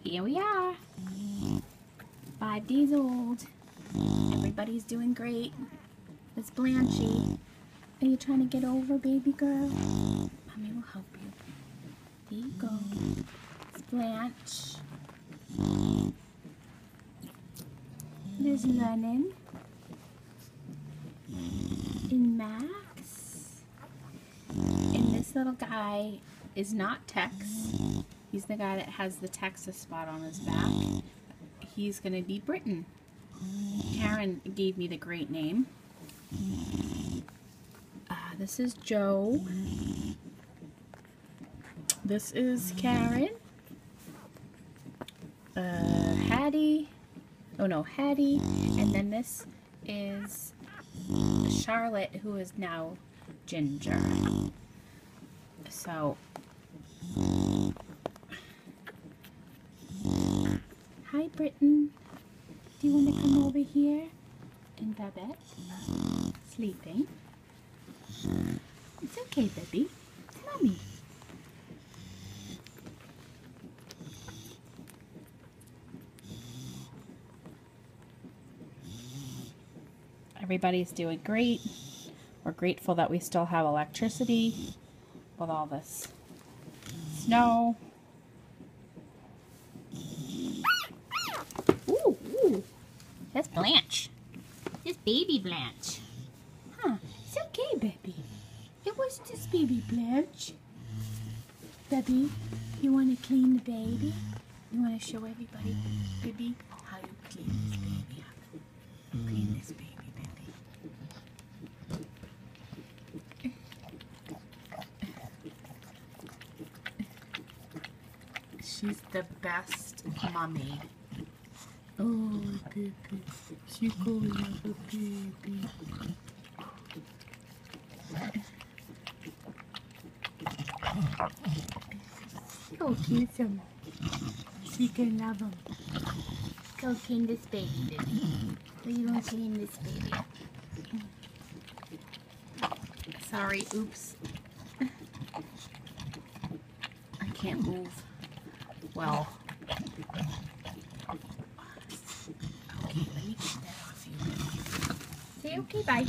Here we are. 5 days old. Everybody's doing great. It's Blanchy. Are you trying to get over, baby girl? Mommy will help you. There you go. It's Blanche. There's Lennon. And Max. And this little guy is not Tex. He's the guy that has the Texas spot on his back. He's going to be Britain. Karen gave me the great name. This is Joe. This is Karen. Hattie. Oh no, Hattie. And then this is Charlotte, who is now Ginger. So, hi Britain. Do you want to come over here? And Babette, sleeping. It's okay, baby. It's Mommy. Everybody's doing great. We're grateful that we still have electricity with all this snow. Ooh, ooh. That's Blanche. It's baby Blanche. Huh, it's okay, baby. It was just baby Blanche. Baby, you want to clean the baby? You want to show everybody, baby, how you clean this baby up? Clean this baby, baby. She's the best mommy. Oh, baby. She go like a baby. Go kiss him. She can love him. Go clean this baby, baby. Are you gonna clean this baby? Sorry, oops. I can't move. Well. Okay, let me get that off you. Say okay, bye.